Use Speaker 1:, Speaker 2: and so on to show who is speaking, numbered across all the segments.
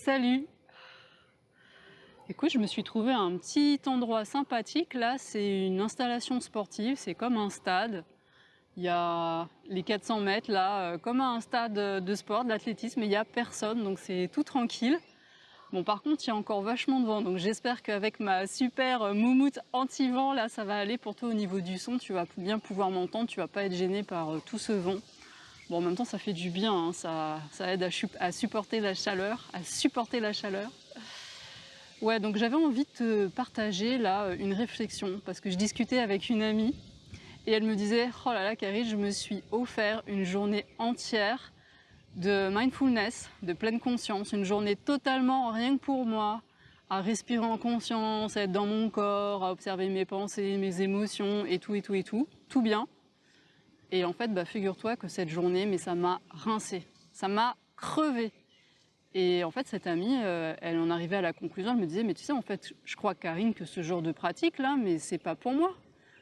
Speaker 1: Salut! Écoute, je me suis trouvé un petit endroit sympathique. Là, c'est une installation sportive, c'est comme un stade. Il y a les 400 mètres là, comme un stade de sport, de l'athlétisme, mais il n'y a personne, donc c'est tout tranquille. Bon, par contre, il y a encore vachement de vent, donc j'espère qu'avec ma super moumoute anti-vent, là, ça va aller pour toi au niveau du son. Tu vas bien pouvoir m'entendre, tu vas pas être gêné par tout ce vent. Bon, en même temps, ça fait du bien, hein, ça aide à supporter la chaleur, Ouais, donc j'avais envie de te partager là une réflexion, parce que je discutais avec une amie et elle me disait « Oh là là, Carrie, je me suis offert une journée entière de mindfulness, de pleine conscience, une journée totalement rien que pour moi, à respirer en conscience, à être dans mon corps, à observer mes pensées, mes émotions et tout, tout bien. » Et en fait, bah, figure-toi que cette journée, mais ça m'a rincé, ça m'a crevé. Et en fait, cette amie, elle en arrivait à la conclusion, elle me disait « Mais tu sais, en fait, je crois, Karine, que ce genre de pratique-là, mais c'est pas pour moi.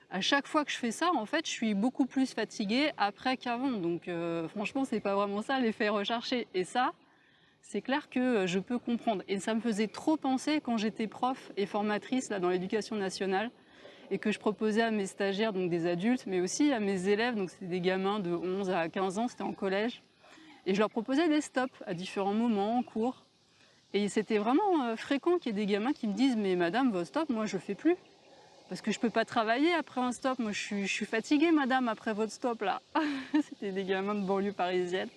Speaker 1: À chaque fois que je fais ça, en fait, je suis beaucoup plus fatiguée après qu'avant. Donc franchement, c'est pas vraiment ça l'effet recherché. » Et ça, c'est clair que je peux comprendre. Et ça me faisait trop penser quand j'étais prof et formatrice là, dans l'éducation nationale et que je proposais à mes stagiaires, donc des adultes, mais aussi à mes élèves, donc c'était des gamins de 11 à 15 ans, c'était en collège. Et je leur proposais des stops à différents moments en cours. Et c'était vraiment fréquent qu'il y ait des gamins qui me disent « Mais madame, vos stops, moi je fais plus. Parce que je peux pas travailler après un stop. Moi je suis fatiguée, madame, après votre stop là. » C'était des gamins de banlieue parisienne.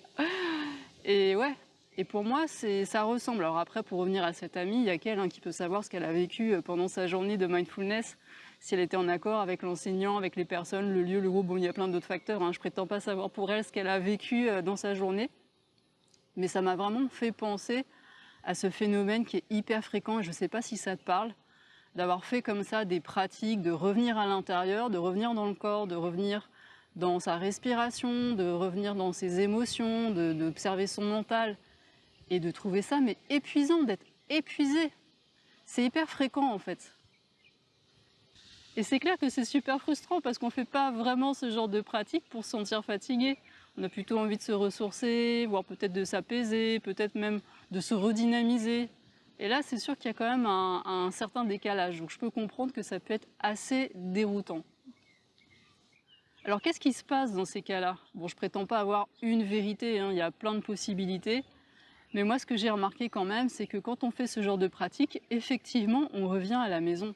Speaker 1: Et ouais, et pour moi, ça ressemble. Alors après, pour revenir à cette amie, il y a qu'elle qui peut savoir ce qu'elle a vécu pendant sa journée de mindfulness, si elle était en accord avec l'enseignant, avec les personnes, le lieu, le groupe. Bon, il y a plein d'autres facteurs. Je prétends pas savoir pour elle ce qu'elle a vécu dans sa journée. Mais ça m'a vraiment fait penser à ce phénomène qui est hyper fréquent, et je ne sais pas si ça te parle, d'avoir fait comme ça des pratiques, de revenir à l'intérieur, de revenir dans le corps, de revenir dans sa respiration, de revenir dans ses émotions, d'observer son mental, et de trouver ça mais épuisant, d'être épuisé. C'est hyper fréquent en fait. Et c'est clair que c'est super frustrant parce qu'on ne fait pas vraiment ce genre de pratique pour se sentir fatigué. On a plutôt envie de se ressourcer, voire peut-être de s'apaiser, peut-être même de se redynamiser. Et là, c'est sûr qu'il y a quand même un certain décalage. Donc je peux comprendre que ça peut être assez déroutant. Alors qu'est-ce qui se passe dans ces cas-là? Bon, je prétends pas avoir une vérité, il y a plein de possibilités. Mais moi, ce que j'ai remarqué quand même, c'est que quand on fait ce genre de pratique, effectivement, on revient à la maison.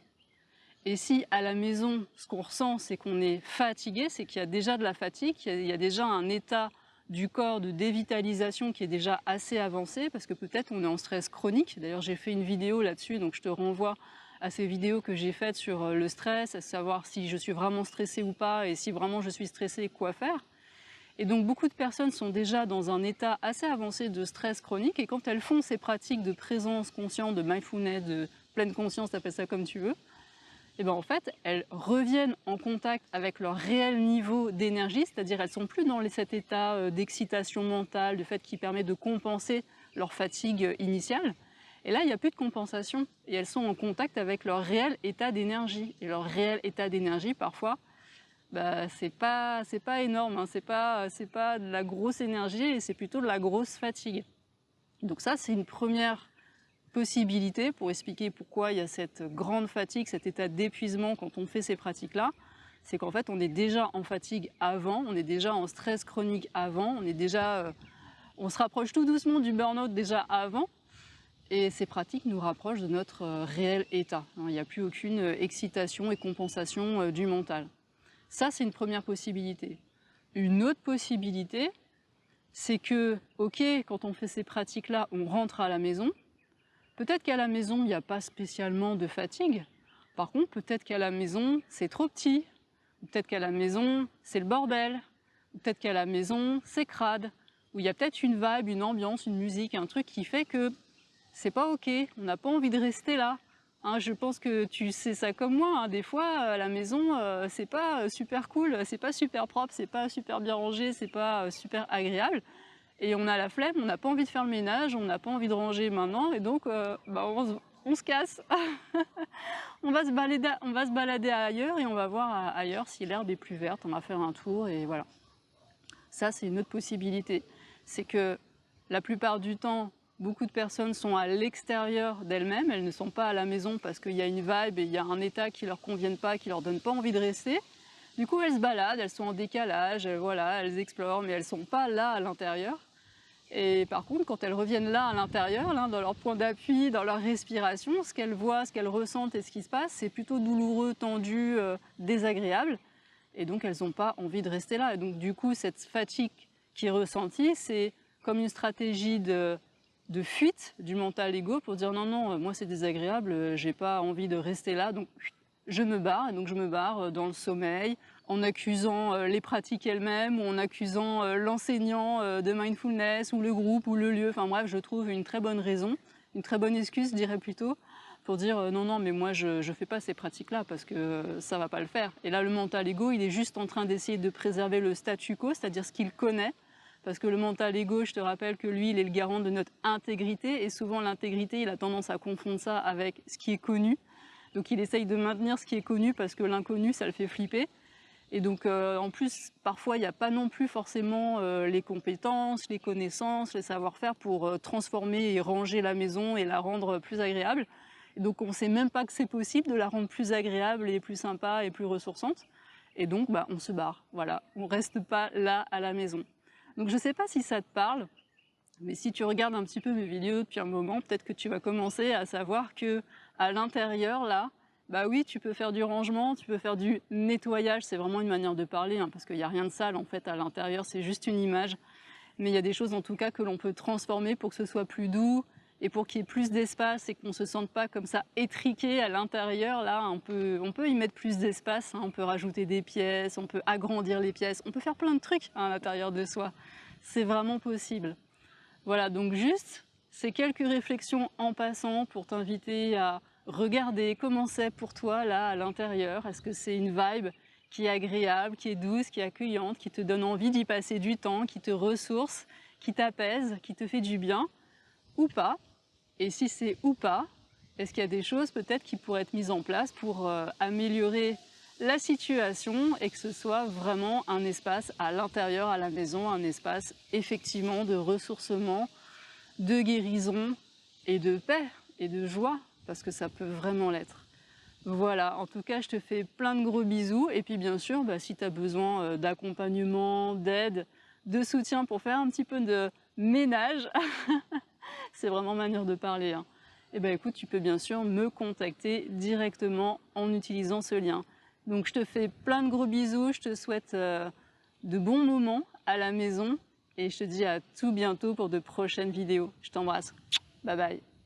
Speaker 1: Et si à la maison, ce qu'on ressent, c'est qu'on est fatigué, c'est qu'il y a déjà de la fatigue, il y a déjà un état du corps de dévitalisation qui est déjà assez avancé, parce que peut-être on est en stress chronique. D'ailleurs, j'ai fait une vidéo là-dessus, donc je te renvoie à ces vidéos que j'ai faites sur le stress, à savoir si je suis vraiment stressée ou pas, et si vraiment je suis stressée, quoi faire. Et donc beaucoup de personnes sont déjà dans un état assez avancé de stress chronique, et quand elles font ces pratiques de présence consciente, de mindfulness, de pleine conscience, t'appelles ça comme tu veux, et bien en fait, elles reviennent en contact avec leur réel niveau d'énergie, c'est-à-dire elles sont plus dans cet état d'excitation mentale, de fait qui permet de compenser leur fatigue initiale. Et là, il n'y a plus de compensation, et elles sont en contact avec leur réel état d'énergie. Et leur réel état d'énergie, parfois, bah, c'est pas énorme, c'est pas de la grosse énergie, et c'est plutôt de la grosse fatigue. Donc ça, c'est une première possibilité pour expliquer pourquoi il y a cette grande fatigue, cet état d'épuisement quand on fait ces pratiques-là. C'est qu'en fait, on est déjà en fatigue avant, on est déjà en stress chronique avant, on se rapproche tout doucement du burn-out déjà avant, et ces pratiques nous rapprochent de notre réel état. Il n'y a plus aucune excitation et compensation du mental. Ça, c'est une première possibilité. Une autre possibilité, c'est que, ok, quand on fait ces pratiques-là, on rentre à la maison. Peut-être qu'à la maison, il n'y a pas spécialement de fatigue. Par contre, peut-être qu'à la maison, c'est trop petit. Peut-être qu'à la maison, c'est le bordel. Peut-être qu'à la maison, c'est crade. Ou il y a peut-être une vibe, une ambiance, une musique, un truc qui fait que c'est pas ok, on n'a pas envie de rester là. Je pense que tu sais ça comme moi, des fois à la maison c'est pas super cool, c'est pas super propre, c'est pas super bien rangé, c'est pas super agréable. Et on a la flemme, on n'a pas envie de faire le ménage, on n'a pas envie de ranger maintenant, et donc on se casse. On va se balader ailleurs, et on va voir ailleurs si l'herbe est plus verte, on va faire un tour, et voilà. Ça, c'est une autre possibilité. C'est que la plupart du temps, beaucoup de personnes sont à l'extérieur d'elles-mêmes, elles ne sont pas à la maison parce qu'il y a une vibe et il y a un état qui leur convienne pas, qui leur donne pas envie de rester. Du coup, elles se baladent, elles sont en décalage, voilà, elles explorent, mais elles sont pas là à l'intérieur. Et par contre, quand elles reviennent là à l'intérieur, là, dans leur point d'appui, dans leur respiration, ce qu'elles voient, ce qu'elles ressentent et ce qui se passe, c'est plutôt douloureux, tendu, désagréable. Et donc, elles n'ont pas envie de rester là. Et donc, du coup, cette fatigue qui est ressentie, c'est comme une stratégie de fuite du mental ego pour dire non, non, moi c'est désagréable, j'ai pas envie de rester là, donc je me barre. Et donc, je me barre dans le sommeil, en accusant les pratiques elles-mêmes, ou en accusant l'enseignant de mindfulness, ou le groupe, ou le lieu. Enfin bref, je trouve une très bonne raison, une très bonne excuse, je dirais plutôt, pour dire non, non, mais moi je fais pas ces pratiques-là parce que ça va pas le faire. Et là, le mental ego, il est juste en train d'essayer de préserver le statu quo, c'est-à-dire ce qu'il connaît, parce que le mental ego, je te rappelle que lui, il est le garant de notre intégrité, et souvent l'intégrité, il a tendance à confondre ça avec ce qui est connu. Donc il essaye de maintenir ce qui est connu parce que l'inconnu, ça le fait flipper. Et donc en plus, parfois, il n'y a pas non plus forcément les compétences, les connaissances, les savoir-faire pour transformer et ranger la maison et la rendre plus agréable. Et donc on ne sait même pas que c'est possible de la rendre plus agréable et plus sympa et plus ressourçante. Et donc on se barre, voilà, on ne reste pas là à la maison. Donc je ne sais pas si ça te parle, mais si tu regardes un petit peu mes vidéos depuis un moment, peut-être que tu vas commencer à savoir que à l'intérieur, là, bah oui, tu peux faire du rangement, tu peux faire du nettoyage, c'est vraiment une manière de parler, hein, parce qu'il n'y a rien de sale en fait à l'intérieur, c'est juste une image. Mais il y a des choses en tout cas que l'on peut transformer pour que ce soit plus doux et pour qu'il y ait plus d'espace et qu'on ne se sente pas comme ça étriqué à l'intérieur. Là, on peut y mettre plus d'espace, hein, on peut rajouter des pièces, on peut agrandir les pièces, on peut faire plein de trucs à l'intérieur de soi. C'est vraiment possible. Voilà, donc juste ces quelques réflexions en passant pour t'inviter à regarder comment c'est pour toi là à l'intérieur. Est-ce que c'est une vibe qui est agréable, qui est douce, qui est accueillante, qui te donne envie d'y passer du temps, qui te ressource, qui t'apaise, qui te fait du bien ou pas? Et si c'est ou pas, est-ce qu'il y a des choses peut-être qui pourraient être mises en place pour améliorer la situation et que ce soit vraiment un espace à l'intérieur, à la maison, un espace effectivement de ressourcement, de guérison et de paix et de joie, parce que ça peut vraiment l'être. Voilà, en tout cas, je te fais plein de gros bisous. Et puis bien sûr, si tu as besoin d'accompagnement, d'aide, de soutien pour faire un petit peu de ménage, c'est vraiment manière de parler, hein. Et écoute, tu peux bien sûr me contacter directement en utilisant ce lien. Donc je te fais plein de gros bisous, je te souhaite de bons moments à la maison et je te dis à tout bientôt pour de prochaines vidéos. Je t'embrasse. Bye bye.